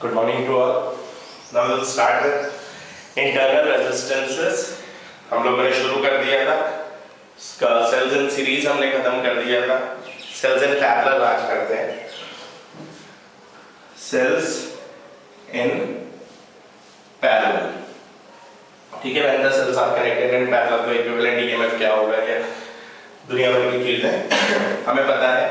Good morning to all. Now we'll start with internal resistances. हम लोगों ने शुरू कर दिया था सेल्स इन सीरीज, हमने खत्म कर दिया था. सेल्स इन पैरेलल आज करते हैं. सेल्स इन पैरेलल, ठीक है. When the cells are connected in parallel तो इक्विवेलेंट ईएमएफ क्या होगा, ये दुनिया भर की चीजें हमें पता है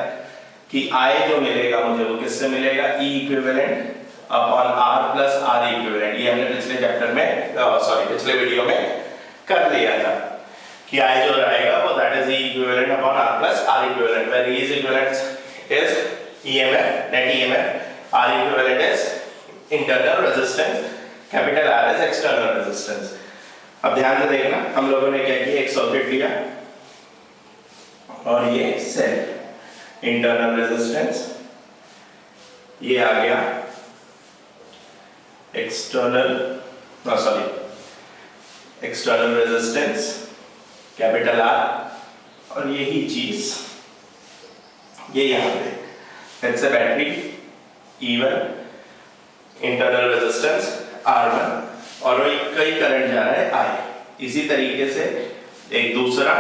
कि I जो मिलेगा मुझे वो किससे मिलेगा, E equivalent upon R plus R equivalent. ये हमने पिछले चैप्टर में पिछले वीडियो में कर लिया था कि I जो रहेगा वो that is E equivalent upon R plus R equivalent, where E is equivalent is EMF, net EMF, R equivalent is internal resistance, capital R is external resistance. अब ध्यान से देखना, हम लोगों ने क्या किया, एक सर्किट लिया और ये सेल, इंटरनल रेजिस्टेंस, ये आ गया एक्सटर्नल रेजिस्टेंस कैपिटल R, और यही चीज ये यहां पे let's say battery E1, internal resistance R1 और कई करंट जा रहा है I. इसी तरीके से एक दूसरा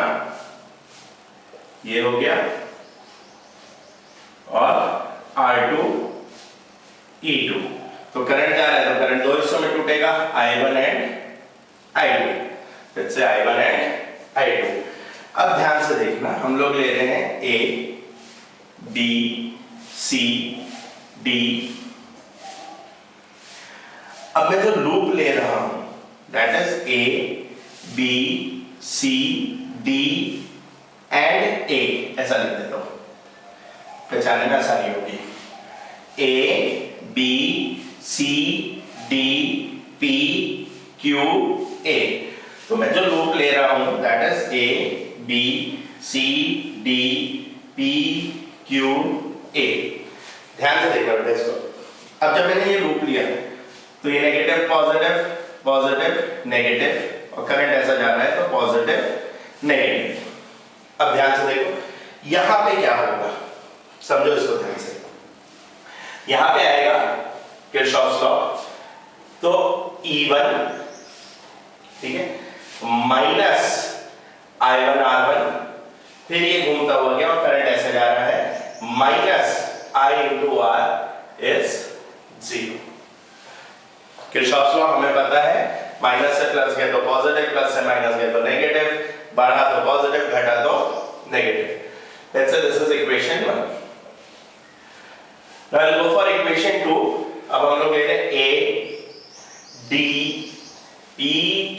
ये हो गया और R2 E2. तो करंट जा रहा है तो करंट दो हिस्सों में टूटेगा, I1 एंड I2. फिर से I1 एंड I2. अब ध्यान से देखना, हम लोग ले रहे हैं A, B, C, D. अब मैं जो लूप ले रहा हूं that is A, B, C, D and A, ऐसा लिख देता हूं, पहचानने में आसानी होगी. A, B, C, D, P, Q, A. तो मैं जो लूप ले रहा हूं that is A, B, C, D, P, Q, A. ध्यान से देखना बेटा इसको. अब जब मैंने ये लूप लिया तो ये नेगेटिव पॉजिटिव पॉजिटिव नेगेटिव और करंट ऐसा जा रहा है तो पॉजिटिव नेगेटिव. अब ध्यान से देखो यहां पे क्या होगा, समझो इसको ध्यान से. यहां पे आएगा किरचॉफ्स लॉ, तो E1, ठीक है, माइनस I1 R1, फिर ये घूमता हुआ गया और करंट ऐसे जा रहा है minus I into R is 0. Kirchhoff's law हमें पता है, माइनस से प्लस गया तो पॉजिटिव, प्लस से माइनस गया तो नेगेटिव, बढ़ा तो पॉजिटिव, घटा तो negative. Let's say this is equation 1. Now I'll go for equation 2. अब हम लोग ले रहे हैं A, D, P,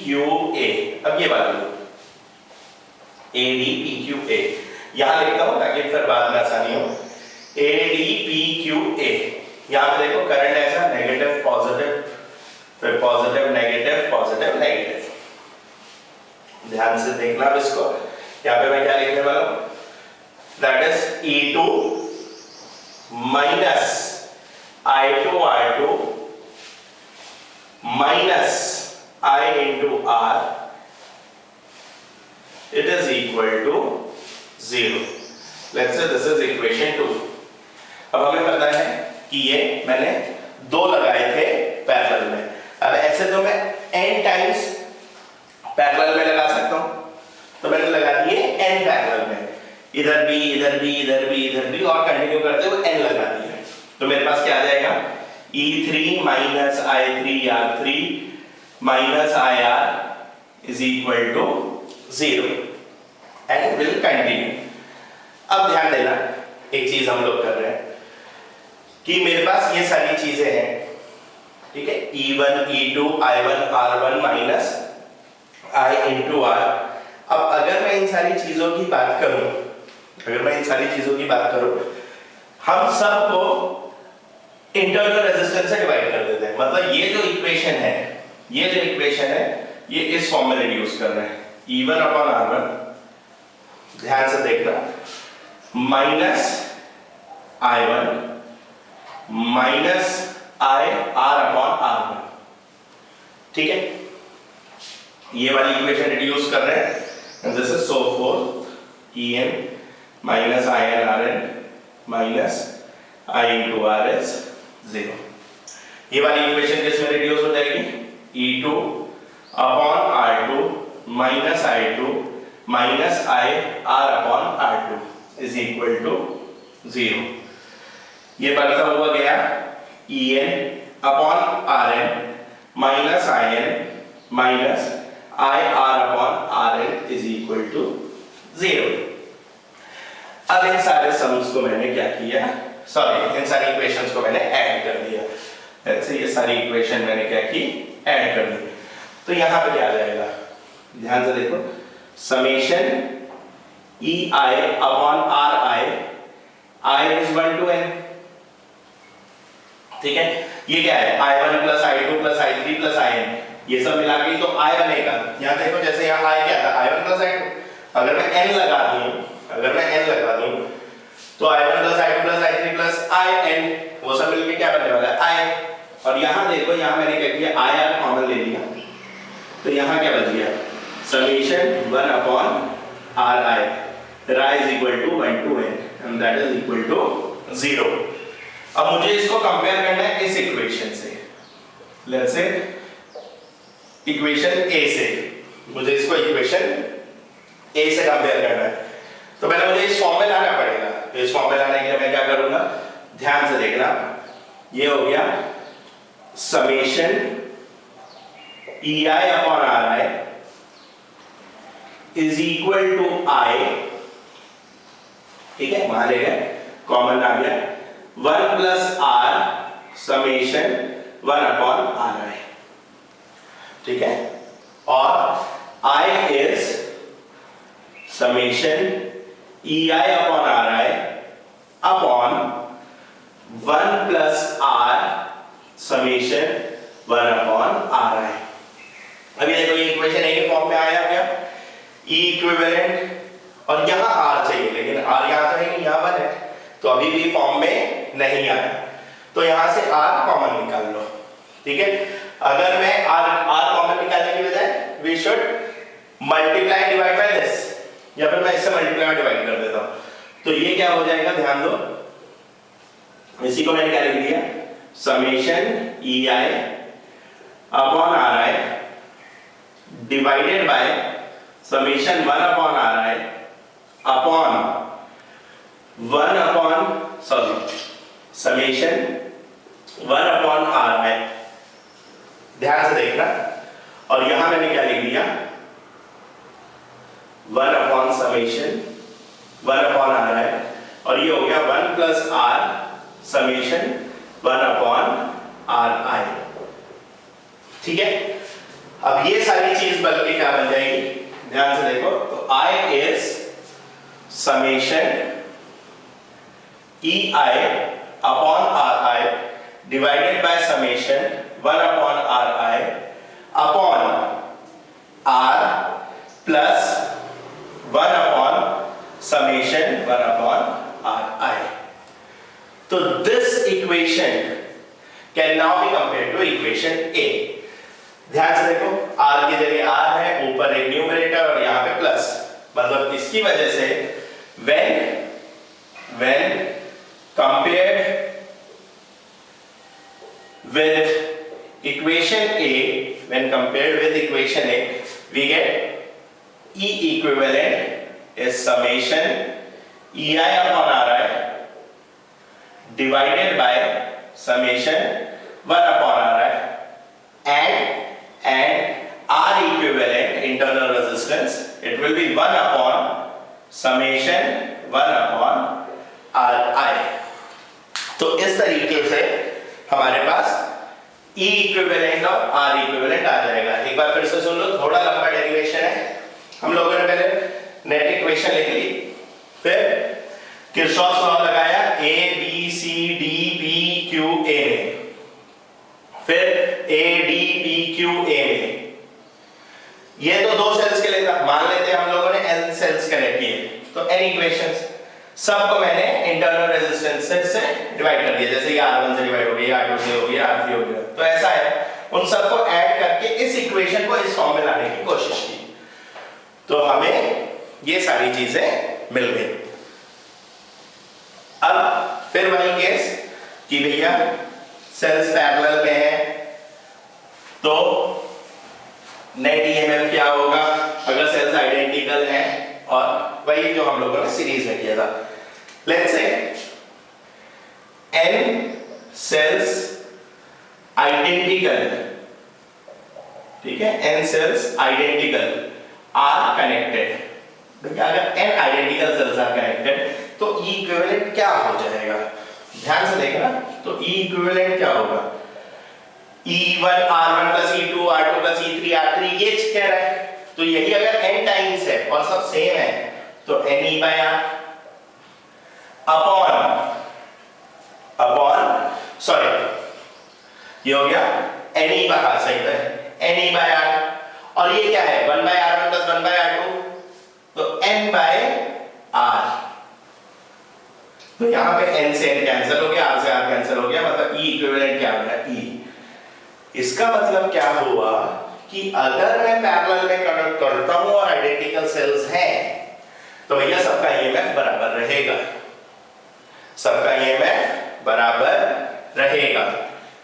Q, A. अब ये बात लो, A, D, P, Q, A. यहां लिखता हूं ताकि फिर बाद में आसानी हो. A, D, P, Q, A. यहां पे देखो करंट ऐसा नेगेटिव पॉजिटिव, फिर पॉजिटिव नेगेटिव पॉजिटिव नेगेटिव. ध्यान से देखना अब इसको. यहां पे मैं क्या लिखने वाला हूं, that is E2 minus I2 R2 minus I into R, it is equal to 0. Let's say this is equation 2. अब हमें पता है कि ये मैंने दो लगाए थे पैरेलल में. अब ऐसे तो मैं n टाइम्स पैरेलल में लगा सकता हूं, तो मैंने लगा दिए n पैरेलल में, इधर भी इधर भी इधर भी इधर भी और कंटिन्यू करते हुए n लगा दिया. तो मेरे पास क्या आ जाएगा, E3 minus I3 R3 minus IR is equal to 0 and will continue. अब ध्यान देना, एक चीज हम लोग कर रहे हैं कि मेरे पास ये सारी चीजें हैं, ठीक है, E1 E2 I1 R1 minus I into R. अब अगर मैं इन सारी चीजों की बात करूं, हम सबको इंटरनल रेजिस्टेंस से डिवाइड कर देते हैं. मतलब ये जो इक्वेशन है ये इस फॉर्म में रिड्यूस कर रहे हैं, E1 अपॉन R1, ध्यान से देखना, minus I1 minus I R upon R1, ठीक है. ये वाली इक्वेशन रिड्यूस कर रहे हैं and this is so forth En minus In Rn minus I into R is 0. ये वाली इक्वेशन किसमें रिड्यूस हो जाएगी, E2 upon R2 minus I2 minus I R upon R2 is equal to 0। ये बढ़ता हुआ गया En upon Rn minus In minus I R upon Rn is equal to 0। अब इन सारे सम्स को मैंने क्या किया, सॉरी इन सारी इक्वेशंस को मैंने ऐड कर दिया। ऐसे ये सारी इक्वेशन मैंने क्या की, ऐड कर दी। तो यहां पे क्या आ जाएगा, ध्यान से देखो, summation EI upon RI, I is 1 to n, ठीक है। ये क्या है, I1 plus I2 plus I3 plus In, ये सब मिला के तो I बनेगा। यहां देखो जैसे यहाँ I क्या था, I1 प्लस I2, अगर मैं n लगा दूं तो I1 plus I2 plus I3 plus In, वो सब मिलके क्या बनने वाला है, I। और यहाँ देखो, यहाँ मैंने क्या किया, IR कॉमन ले लिया, तो यहाँ क्या बच गया, summation 1 upon RI, RI is equal to 1 to n and that is equal to 0। अब मुझे इसको कंपेयर करना है इस इक्वेशन से, लेट्स से इक्वेशन A से, मुझे इसको इक्वेशन A से कंपेयर करना है। तो पहले मुझे इस फॉर्म में लाना पड़ेगा। तो इस फॉर्म में लाने के लिए मैं क्या करूंगा, ध्यान से देखना, ये हो गया summation EI upon RI is equal to I, ठीक है, वहां ले गए, कॉमन आ गया, 1 plus R summation 1 upon RI, ठीक है। और I इज summation EI upon RI upon 1 plus R summation 1 upon RI। अभी देखो ये इक्वेशन A के फॉर्म में आया क्या, E इक्विवेलेंट, और यहां R चाहिए, लेकिन R यहां तो है नहीं, यहां 1 है, तो अभी भी फॉर्म में नहीं आया, तो यहां से R कॉमन निकाल लो, ठीक है। अगर मैं R कॉमन निकालने की बजाय we should multiply divide by this, या फिर मैं इससे मल्टीप्लाई डिवाइड कर देता हूं, तो ये क्या हो जाएगा, ध्यान दो, इसी को मैंने क्या लिख दिया, summation EI upon RI divided by summation 1 upon RI upon 1 upon summation 1 upon RI, ध्यान से देखना। और यहां मैंने क्या लिख दिया, 1 अपॉन समेशन 1 अपॉन RI, और ये हो गया 1 plus R summation 1 upon RI, ठीक है। अब ये सारी चीज बल्कि क्या बन जाएगी, ध्यान से देखो, तो I इज summation EI upon RI divided by summation 1 upon RI upon R plus 1 upon summation 1 upon RI। तो this equation can now be compared to equation A। ध्यान से देखो, R की जगह R है, ऊपर एक न्यूमरेटर और यहाँ पे प्लस, मतलब इसकी वजह से when compared with equation A, we get E equivalent is summation EI upon RI divided by summation 1 upon RI and R equivalent internal resistance, it will be 1 upon summation 1 upon RI। तो इस तरीके से हमारे पास E equivalent और R equivalent आ जाएगा। एक बार फिर से सुन लो, थोड़ा लंबा डेरिवेशन है। हम लोगों ने पहले नेट इक्वेशन लिख ली, फिर किरचॉफ्स लॉ लगाया A B C D P Q A में, फिर A D P Q A में, ये तो 2 सेल्स के लिए था, मान लेते हैं हम लोगों ने n सेल्स कनेक्ट किए, तो n इक्वेशंस सबको मैंने इंटरनल रेजिस्टेंस से डिवाइड कर दिया, जैसे ये R1 से डिवाइड हो गया, R2 से हो गया, R3 हो गया, तो ऐसा है, उन सबको ऐड करके इस इक्वेशन को इस फॉर्म में लाने की कोशिश की, तो हमें ये सारी चीजें मिल गई। अब फिर वही केस कि भैया सेल्स पैरेलल में है तो नेट ईएमएफ क्या होगा अगर सेल्स आइडेंटिकल हैं, और वही जो हम लोगों ने सीरीज में किया था। Let's say n cells identical, ठीक है, n cells identical are connected. देखिए अगर n identical cells are connected तो E इक्विवेलेंट क्या हो जाएगा, ध्यान से देखना। तो E इक्विवेलेंट क्या होगा, E1 R1 plus E2 R2 plus E3 R3 ये कह रहा है, तो यही अगर n टाइम्स है और सब सेम है तो Ne by R upon sorry ये हो गया Ne by R, सही है, Ne by R, और ये क्या है 1 by R1 plus 1 by R2 तो n by R, तो यहां पे n से n कैंसिल हो गया, R से R कैंसिल हो गया, मतलब E इक्विवेलेंट क्या हो गया E। इसका मतलब क्या हुआ कि अगर मैं पैरेलल में कनेक्ट करता हूं और आइडेंटिकल सेल्स हैं तो भैया सबका ईएमएफ बराबर रहेगा, सबका ईएमएफ बराबर रहेगा।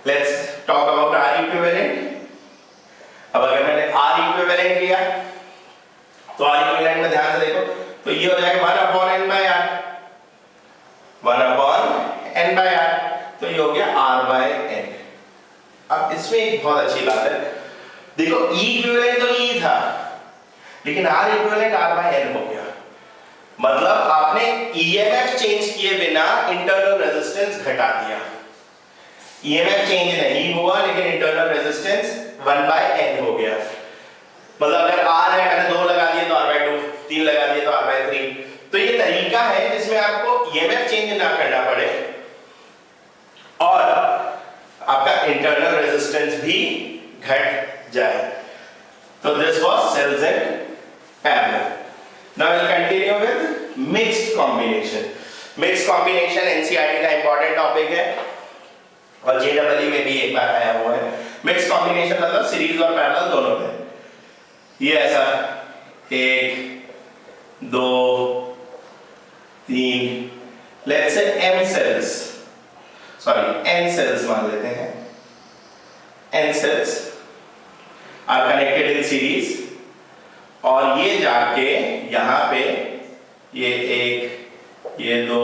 Let's talk about R equivalent. अब अगर मैंने आर इक्विवेलेंट लिया तो आर इक्विवेलेंट में ध्यान से देखो तो ये हो जाएगा 1 upon n by r, 1 upon n by r, तो ये हो गया r बाय n। अब इसमें एक बहुत अच्छी बात है, देखो E इक्विवेलेंट तो E था लेकिन R equivalent R by N हो गया, मतलब आपने EMF चेंज किए बिना इंटरनल रेजिस्टेंस घटा दिया। EMF चेंज नहीं हुआ लेकिन इंटरनल रेजिस्टेंस 1 बाय N हो गया, मतलब अगर R है मैंने 2 लगा दिए तो R बाय 2, 3 लगा दिए तो R बाय 3। तो ये तरीका है जिसमें आपको EMF चेंज ना करना पड़े और आपका इंटरनल रेजिस्टेंस भी घट जाए। तो this was cells in parallel. Now will continue with mixed combination. Mixed combination NCERT का इंपॉर्टेंट टॉपिक है और जेईई में भी एक बार आया हुआ है। मिक्स्ड कॉम्बिनेशन मतलब सीरीज और पैरेलल दोनों में। ये ऐसा 1 2 3 let's say m cells, sorry n cells मान लेते हैं, n cells are connected in series और ये जाके यहाँ पे ये 1 ये 2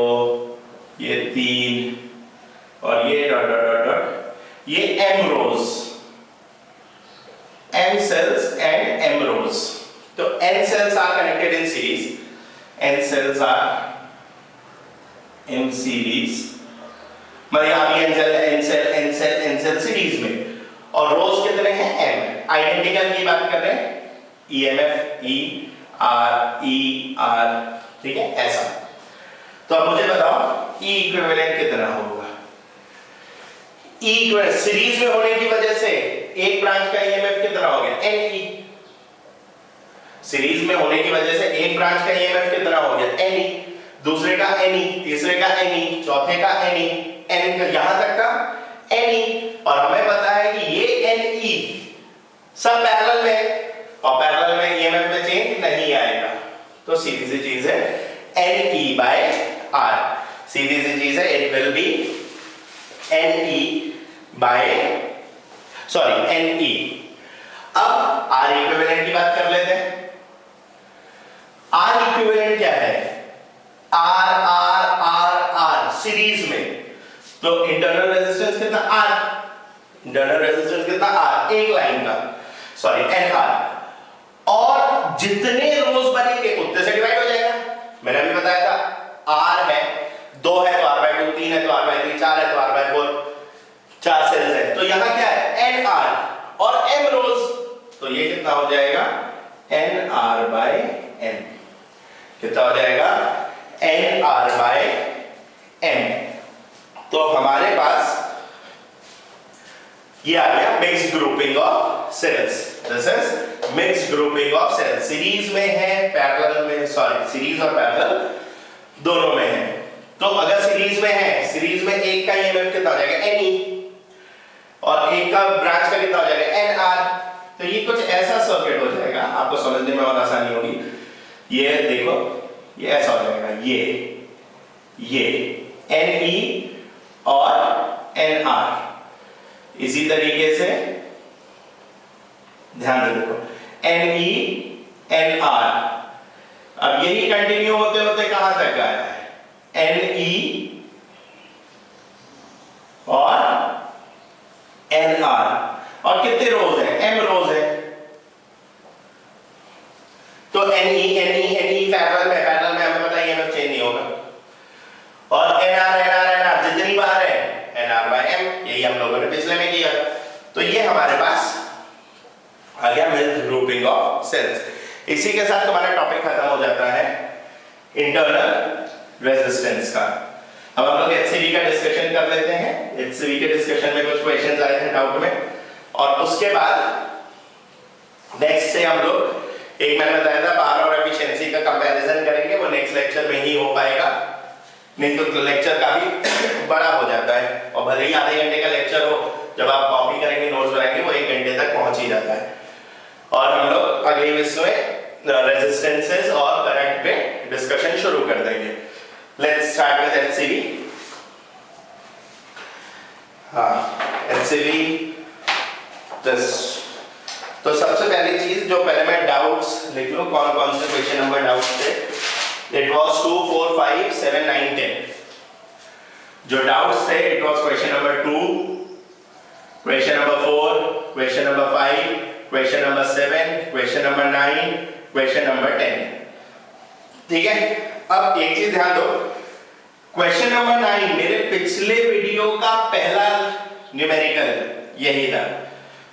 ये 3 और ये डॉट डॉट डॉट डॉट ये m rows, m cells and m rows। तो n cells are connected in series, n cells are in series, मतलब यहाँ भी n cell सीरीज में और रोज कितने हैं m, आइडेंटिकल की बात कर रहे हैं, EMF E R, ठीक है ऐसा। तो अब मुझे बताओ E इक्विवेलेंट कितना होगा। E इक्विवेलेंट सीरीज में होने की वजह से एक ब्रांच का EMF कितना हो गया NE, सीरीज में होने की वजह से एक ब्रांच का EMF कितना हो गया NE, दूसरे का NE, तीसरे का NE, चौथे का NE, n यहां तक का NE, और हमें पता है कि ये NE सब पैरेलल में और पैरेलल में EMF में चेंज नहीं आएगा, तो सीधी सी चीज है NE by R, सीधी सी चीज है it will be NE by NE। अब R इक्विवेलेंट की बात कर लेते हैं। R इक्विवेलेंट क्या है, R सीरीज में, तो इंटरनल रेजिस्टेंस कितना R, इंटरनल रेजिस्टेंस कितना R एक लाइन का, सॉरी NR, और जितने रोज बनेंगे उतने से डिवाइड हो जाएगा। मैंने अभी बताया था R है 2 है तो R by 2, 3 है तो R by 3, 4 है तो R by 4, 4 सेल्स है, तो यहां क्या है NR और M रोज, तो ये कितना हो जाएगा NR by M, कितना हो जाएगा NR by M। तो हमारे पास ये आ गया mixed grouping of cells, this is mixed grouping of cells, series में है पैरेलल में, सॉरी सीरीज और पैरेलल दोनों में है। तो अगर सीरीज में है, सीरीज में एक का ईएमएफ कितना हो जाएगा NE और एक का ब्रांच का कितना हो जाएगा NR, तो ये कुछ ऐसा सर्किट हो जाएगा, आपको समझने में और आसानी होगी। ये देखो ये ऐसा हो जाएगा, ये NE और NR, इसी तरीके से ध्यान रखो NE NR। अब यही कंटिन्यू होते होते कहां तक आया है NE और NR, और कितने रोज है M रोज है, तो NE पैरेलल में हमें पता है चेंज नहीं होगा, और NR जितनी बार है NR/M, यही हम लोगों ने पिछले में किया। तो ये हमारे पास आ गया मिल्क ग्रुपिंग ऑफ सेल्स। इसी के साथ हमारा टॉपिक खत्म हो जाता है इंटरनल रेजिस्टेंस का। अब हम लोग HCV का डिस्कशन कर लेते हैं। HCV के डिस्कशन में कुछ क्वेश्चंस आए थे डाउट में, और उसके बाद नेक्स्ट से हम लोग एक मैंने बताया था पावर और एफिशिएंसी का कंपैरिजन करेंगे, वो नेक्स्ट लेक्चर में ही हो पाएगा, नहीं तो लेक्चर काफी बड़ा हो जाता है, और भले ही आधे घंटे का लेक्चर हो, जब आप कॉपी करेंगे नोट्स बनाएंगे वो 1 घंटे तक पहुंच ही जाता है। और हम लोग अगले विषय में रेजिस्टेंसेस और करंट पे डिस्कशन शुरू कर देंगे। Let's start with HCV। HCV तो सबसे पहली चीज जो पहले मैं डाउट्स लिख लूं, कौन कौन से क्वेश्चन नंबर डाउट्स थे। It was 2 4 5 7 9 10। जो डाउट्स थे it was question number 2, question number 4, question number 5, question number 7, question number 9, question number 10। ठीक है, अब एक चीज ध्यान दो, क्वेश्चन नंबर 9 मेरे पिछले वीडियो का पहला न्यूमेरिकल यही था।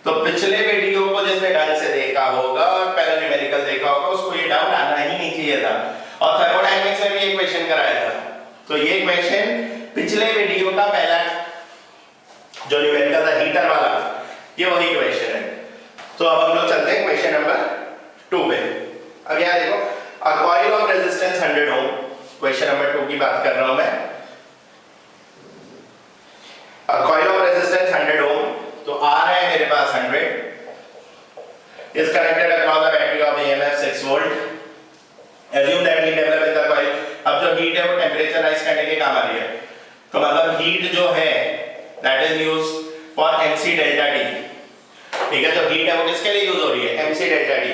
तो पिछले वीडियो को जिसने ढंग से देखा होगा और पहला न्यूमेरिकल देखा होगा उसको ये डाउट आना ही नहीं चाहिए था। और थर्मोडायनेमिक्स में भी एक क्वेश्चन कराया था, तो ये क्वेश्चन पिछले वीडियो का पहला जो न्यूमेरिकल था हीटर वाला, ये वही क्वेश्चन है। तो अब हम लोग चलते हैं क्वेश्चन नंबर 2 पे। अब यहाँ देखो, a coil of resistance 100 ohm, question number 2 की बात कर रहा हूं मैं। A coil of resistance 100 ohm, तो R है मेरे पास 100, is connected across the battery of EMF 6 volt. Assume that heat develop in the coil. अब जो हीट है वो टेम्परेचर राइज करने के काम आ रही है, तो मतलब हीट जो है that is used for MC delta T। ठीक है, जो हीट है वो किसके लिए यूज हो रही है, MC delta T।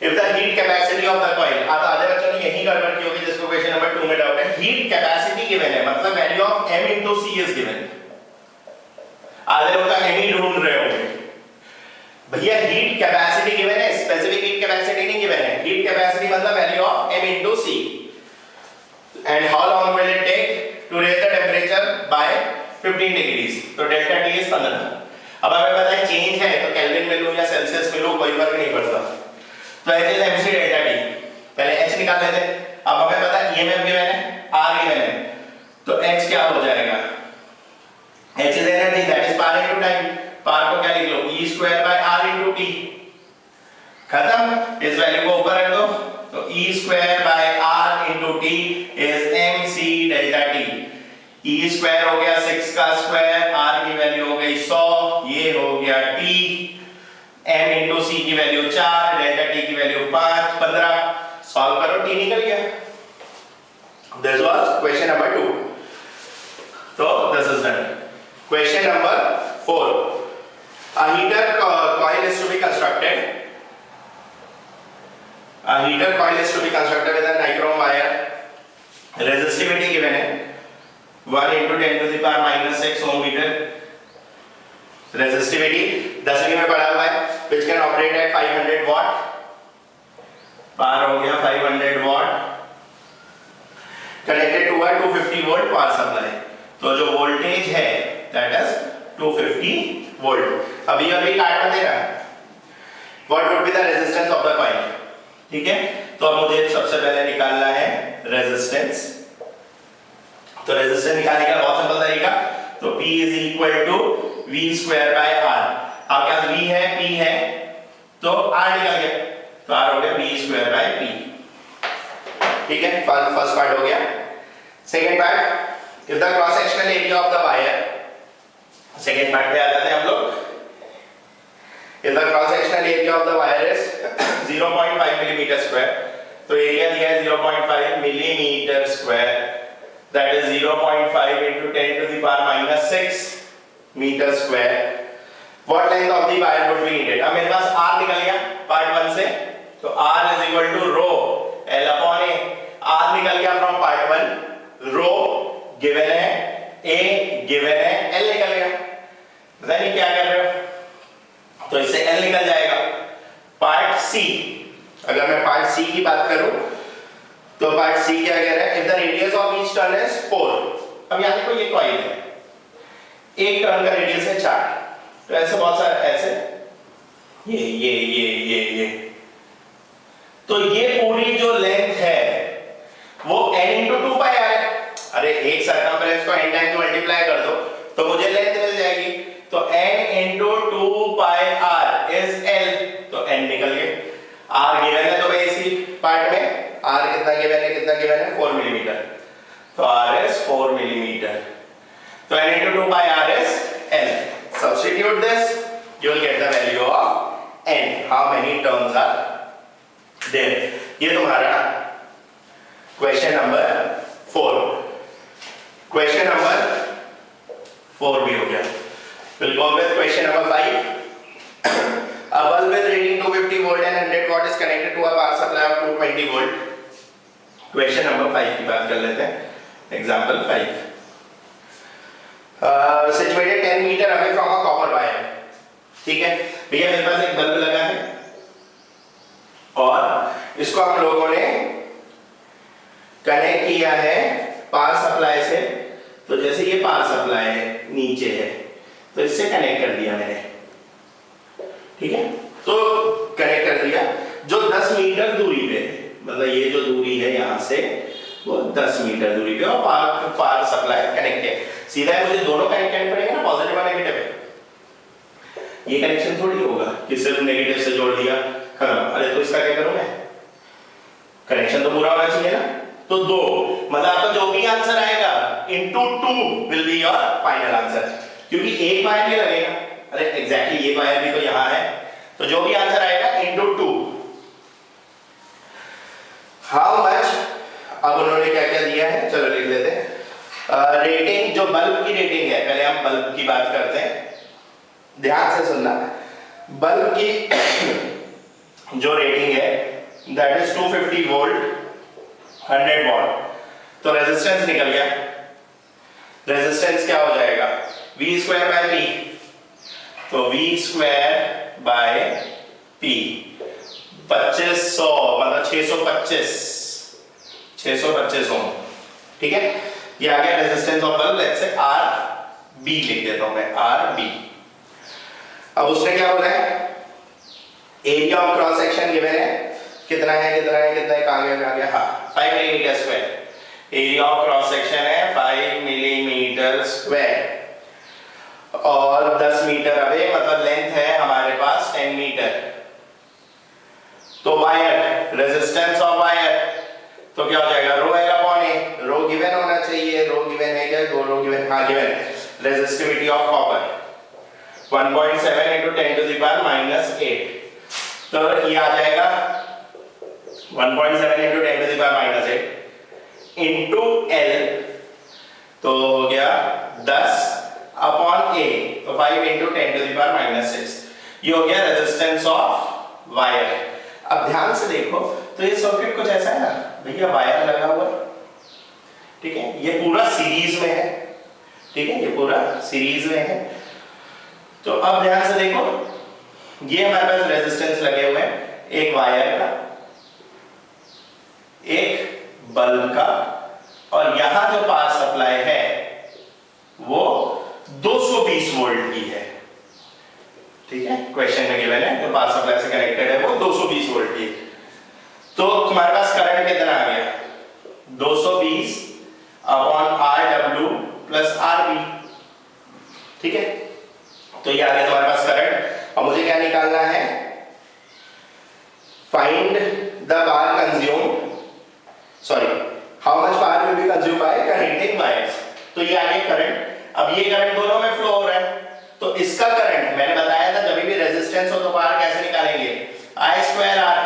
If the heat capacity of the coil, अब आधे बच्चों ने यही गड़बड़ की होगी जिसको क्वेश्चन नंबर 2 में डाउट है। हीट कैपेसिटी गिवन है, मतलब value of M into C is given। आधे लोग का M ही ढूंढ रहे होंगे, भैया हीट कैपेसिटी गिवन है, स्पेसिफिक हीट कैपेसिटी नहीं गिवन है। हीट कैपेसिटी मतलब value of M into C, and how long will it take to raise the temperature by 15 degrees, तो डेल्टा T is 15। अब हमें पता है चेंज है तो केल्विन में लूं या सेल्सियस में लूं कोई फर्क नहीं पड़ता, तो H is MC delta T। पहले H निकाल लेते हैं। अब हमें पता है EMF गिवन है, R गिवन है, तो H क्या हो जाएगा, H is energy that is power into time। Power को क्या लिख लो, E square by R into T। खत्म, इस वैल्यू को ऊपर रख दो, तो E square by R into T is MC delta T। E square हो गया 6 का स्क्वायर, R की वैल्यू हो गई 100, ये हो गया T, M into C की वैल्यू 4, डेल्टा T की वैल्यू 5, 15। सॉल्व करो, T निकल गया। This was question number 2। तो this is done। Question number 4, a heater coil is to be constructed। A heater coil is to be constructed with a nichrome wire। Resistivity given है 1 into 10 to the power minus 6 ohm meter। Resistivity 10वीं में पढ़ा हुआ है, which can operate at 500 watt। Power हो गया 500 watt, connected to a 250 volt power supply। तो जो वोल्टेज है that is 250 volt। अभी काट में दे रहा है what would be the resistance of the coil। ठीक है, तो अब मुझे सबसे पहले निकालना है रेजिस्टेंस। तो रेजिस्टेंस निकालने का बहुत सिंपल तरीका, तो P is equal to V square by R। आपके पास V है, P है, तो R निकल गया, तो R हो गया V square by P। ठीक है, फर्स्ट पार्ट हो गया। Second part, if the cross sectional area of the wire, second part पे आ जाते हैं हम लोग। if the cross sectional area of the wire is 0.5 millimeter square, तो एरिया दिया है 0.5 millimeter square, that is 0.5 into 10 to the power minus 6 metre square. What length of the wire would be needed? अब मेरे पास r निकल गया part 1 से, तो r is equal to rho l upon a। r निकल गया फ्रॉम पार्ट 1, रो गिवन है, a given है, l निकल गया। पता नहीं क्या कर रहे हो, तो इससे l निकल जाएगा। पार्ट c, अगर मैं पार्ट c की बात करूं तो पार्ट c क्या कह रहा है? If the radius of each turn is 4। अब यहां देखो ये कॉइल है, एक टर्न का रेडियस है 4, तो ऐसे बहुत सारे ऐसे ये तो ये पूरी जो लेंथ है वो n into 2 पाई r है। अरे एक सर्कमफ्रेंस को n टाइम मल्टीप्लाई कर दो तो मुझे लेंथ मिल जाएगी, तो n into 2 pi r is l, तो n निकल गए। r गिवन है तो भाई इसी पार्ट में r कितना गिवन है, कितना गिवन है 4 मिलीमीटर, तो r इज 4 मिलीमीटर, तो n into 2 by r is n. Substitute this, you will get the value of n. How many terms are there? ये तुम्हारा क्वेश्चन नंबर 4। क्वेश्चन नंबर 4 भी हो गया। We'll go with question number 5. A bulb with reading 250 volt and 100 watt is connected to a power supply of 220 volt. Question number 5 की बात कर लेते हैं। Example 5। Situated 10 meter away from a copper wire। ठीक है भैया, मेरे पास एक बल्ब लगा है और इसको हम लोगों ने कनेक्ट किया है पावर सप्लाई से। तो जैसे ये पावर सप्लाई है नीचे है, तो इससे कनेक्ट कर दिया मैंने, ठीक है, तो कनेक्ट कर दिया जो 10 मीटर दूरी पे है, मतलब ये जो दूरी है यहां से वो 10 मीटर दूरी पे, और पावर सप्लाई कनेक्ट है। सीधा है, मुझे दोनों कनेक्ट करने पड़ेंगे ना, पॉजिटिव और नेगेटिव। ये कनेक्शन थोड़ी होगा कि सिर्फ नेगेटिव से जोड़ दिया खत्म। अरे तो इसका क्या करूं मैं? कनेक्शन तो पूरा होना चाहिए ना, तो 2, मतलब आपका जो भी आंसर आएगा into 2 will be your final answer, क्योंकि एक वायर ये लगेगा। अरे एग्जैक्टली ये वायर भी तो यहां है, तो जो भी आंसर आएगा into 2। हाउ मच, अब उन्होंने क्या क्या दिया है, चलो लिख लेते हैं। रेटिंग, जो बल्ब की रेटिंग है, पहले हम बल्ब की बात करते हैं, ध्यान से सुनना। बल्ब की जो रेटिंग है दैट इज 250 वोल्ट 100 वॉट, तो रेजिस्टेंस निकल गया। रेजिस्टेंस क्या हो जाएगा? V स्क्वायर बाय P, तो V स्क्वायर बाय P 2500, मतलब 625 ओम, ठीक है। ये आ गया resistance of bulb. Let's say RB लिख देता हूं मैं, RB। अब उसने क्या बोला है? Area of cross section given है, कितना है कहां गया, हाँ 5 millimetre square. Area of cross section है 5 मिलीमीटर स्क्वायर, और 10 मीटर अवे, मतलब लेंथ है हमारे पास 10 मीटर। तो वायर, रेजिस्टेंस ऑफ वायर, तो क्या हो जाएगा? रो एल अपॉन ए। रो गिवन होना चाहिए, रो गिवन है क्या? रो गिवन, हाँ गिवन है। Resistivity of copper 1.7 into 10 to the power -8, तो ये आ जाएगा 1.7 into 10 to the power -8 into L, तो हो गया 10 अपॉन A, तो 5 into 10 to the power -6। ये हो गया रेजिस्टेंस ऑफ वायर। अब ध्यान से देखो, तो ये सर्किट कुछ ऐसा है ना भैया, वायर लगा हुआ, ठीक है, ये पूरा सीरीज में है, ठीक है, ये पूरा सीरीज में है। तो अब ध्यान से देखो, ये हमारे पास रेजिस्टेंस लगे हुए हैं, एक वायर का, एक बल्ब का, और यहां जो पावर सप्लाई है वो 220 वोल्ट की है, ठीक है। क्वेश्चन में गिवन है जो पावर सप्लाई से कनेक्टेड है वो 220 वोल्ट की। तो तुम्हारे पास करंट कितना आ गया? 220 अपॉन RW प्लस RB, ठीक है। तो ये आ गया तुम्हारे पास करंट। और मुझे क्या निकालना है? Find the power consume, sorry, how much power will be consume by connecting wires. तो ये आ गया करंट। अब ये करंट दोनों में फ्लो हो रहा है, तो इसका करंट मैंने बताया था जब भी रेजिस्टेंस हो तो पावर कैसे निकालेंगे? I square R।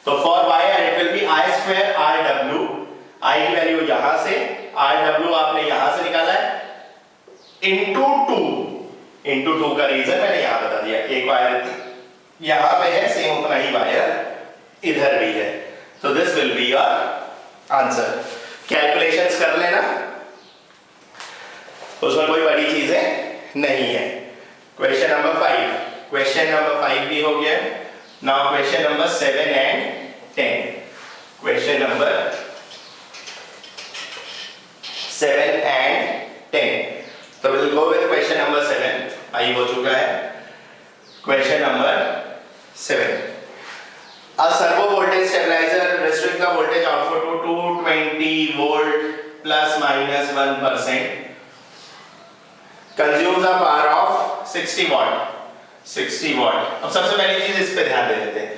तो for wire it will be I square RW। I की वैल्यू यहां से, RW आपने यहां से निकाला है, इंटू टू का रीजन मैंने यहां बता दिया, एक वायर यहां पे है, सेम उतना ही वायर इधर भी है, तो this will be your answer. Calculations कर लेना, उसमें कोई बड़ी चीजें नहीं है। क्वेश्चन नंबर 5, क्वेश्चन नंबर 5 भी हो गया। Now question number 7 and 10, question number 7 and 10। तो will go with question number 7, आई हो चुका है। Question number 7, a servo voltage stabilizer restrict the voltage output to 220 volt plus minus 1%, consumes a power of 60 watt। 60 watt। अब सबसे पहली चीज इस पे ध्यान दे देते हैं,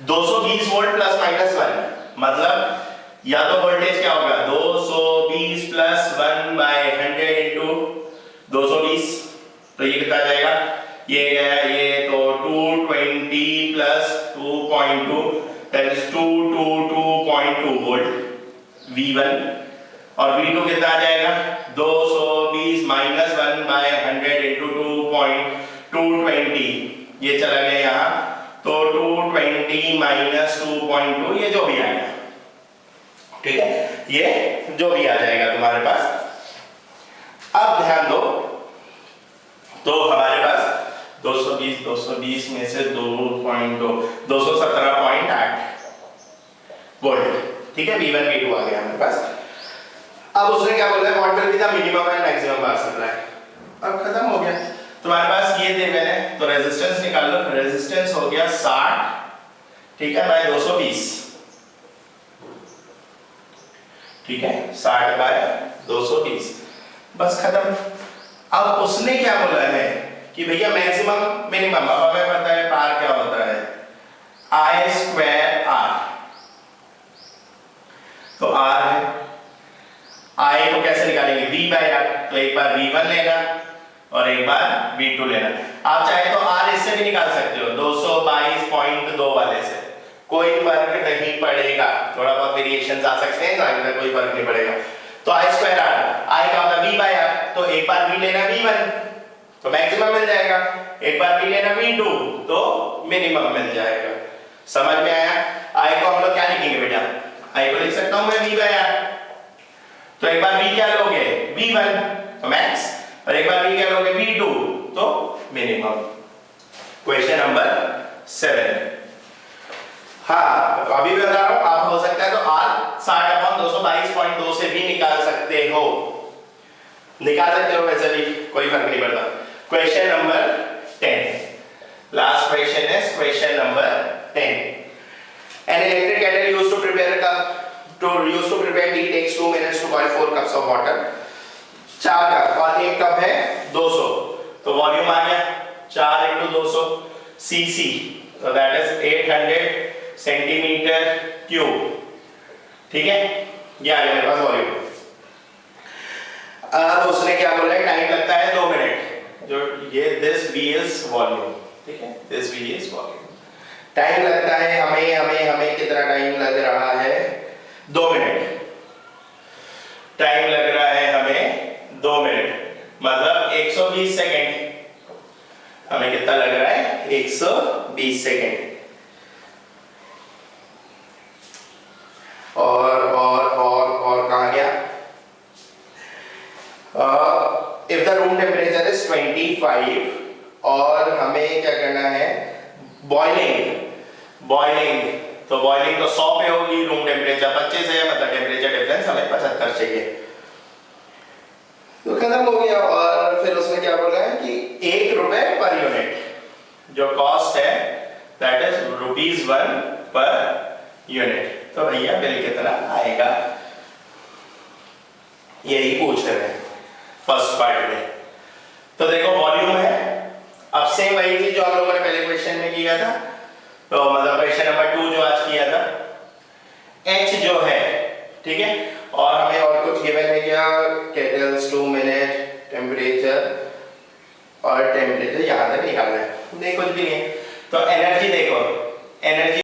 220 वोल्ट प्लस माइनस 1, मतलब या तो वोल्टेज क्या होगा 220 प्लस 1 बाय 100 इंटू 220, तो ये कितना जाएगा, ये गया ये, तो 220 plus 2.2 that is 222.2 volt V1, और V2 कितना आ जाएगा 220 माइनस 1 बाय 100 इंटू 220, ये चला गया यहाँ, तो 220 माइनस 2.2, ये जो भी आएगा, ठीक है, ये जो भी आ जाएगा तुम्हारे पास। अब ध्यान दो, तो हमारे पास 220 में से 2.2 217.8 वोल्ट, ठीक है, V1 V2 आ गया हमारे पास। अब उसने क्या बोला है, what will be the minimum and maximum power supply. अब खत्म हो गया तुम्हारे पास, ये दे मैंने, तो रेजिस्टेंस निकाल लो, रेजिस्टेंस हो गया 60, ठीक है, बाय 220, ठीक है, 60 बाय 220, बस खत्म। अब उसने क्या बोला है कि भैया मैक्सिमम मिनिमम, अब हमें पता है पावर क्या होता है, I स्क्वायर R, तो R है, I को कैसे निकालेंगे, V बाय R, तो एक बार V1 लेना और एक बार V2 लेना। आप चाहे तो R इससे भी निकाल सकते हो, 222.2 वाले से, कोई फर्क नहीं पड़ेगा, थोड़ा बहुत वेरिएशंस आ सकते हैं, तो कोई फर्क नहीं पड़ेगा। तो I स्क्वायर R, I का होता V बाय R, तो एक बार V लेना V1 तो मैक्सिमम मिल जाएगा, एक बार V लेना V2 तो मिनिमम मिल जाएगा। समझ में आया? I को हम लोग क्या लिखेंगे बेटा, I को लिख सकता हूं मैं V बाय R, तो एक बार V क्या लोगे V1 तो मैक्स, और एक बार V क्या लोगे V2 तो मिनिमम। क्वेश्चन नंबर 7, हाँ अभी भी बता रहा हूं, आप हो सकता है तो R 60/222.2 से भी निकाल सकते हो, वैसे भी कोई फर्क नहीं पड़ता। क्वेश्चन नंबर 10, लास्ट क्वेश्चन है question number 10। An electric kettle used to prepare tea takes 2 minutes to boil 4 cups of water। 4 cup और 1 कप है 200, तो वॉल्यूम आ गया 4 × 200 cc, तो दैट इज 800 सेंटीमीटर क्यूब, ठीक है, ये आ गया मेरे पास वॉल्यूम। अब उसने क्या बोला है, टाइम लगता है 2 मिनट, जो ये दिस V इज वॉल्यूम, ठीक है, this V is volume. Time लगता है हमें कितना टाइम लग रहा है, 2 मिनट, टाइम लग रहा है हमें 2 मिनट, मतलब 120 सेकेंड, हमें कितना लग रहा है 120 सेकेंड। और कहां गया, if the room temperature is 25 और हमें क्या करना है, बॉइलिंग, तो बॉइलिंग तो 100 पे होगी, रूम टेम्परेचर 25 है, मतलब टेम्परेचर डिफरेंस हमें 75 चाहिए, तो खत्म हो गया। और फिर उसने क्या बोला है कि 1 रुपए पर यूनिट, जो कॉस्ट है दैट इज ₹1 पर यूनिट, तो भैया बिल कितना आएगा, यही पूछ रहे हैं फर्स्ट पार्ट में। तो देखो वॉल्यूम है, अब सेम वही चीज जो हम लोगों ने पहले क्वेश्चन में किया था, तो मतलब क्वेश्चन नंबर 2 जो आज किया था, H जो है, ठीक है, और हमें और कुछ गिवन है क्या, केटल्स 2 मिनट, टेम्परेचर और टेम्परेचर यहां तक निकालना है, नहीं कुछ भी नहीं, तो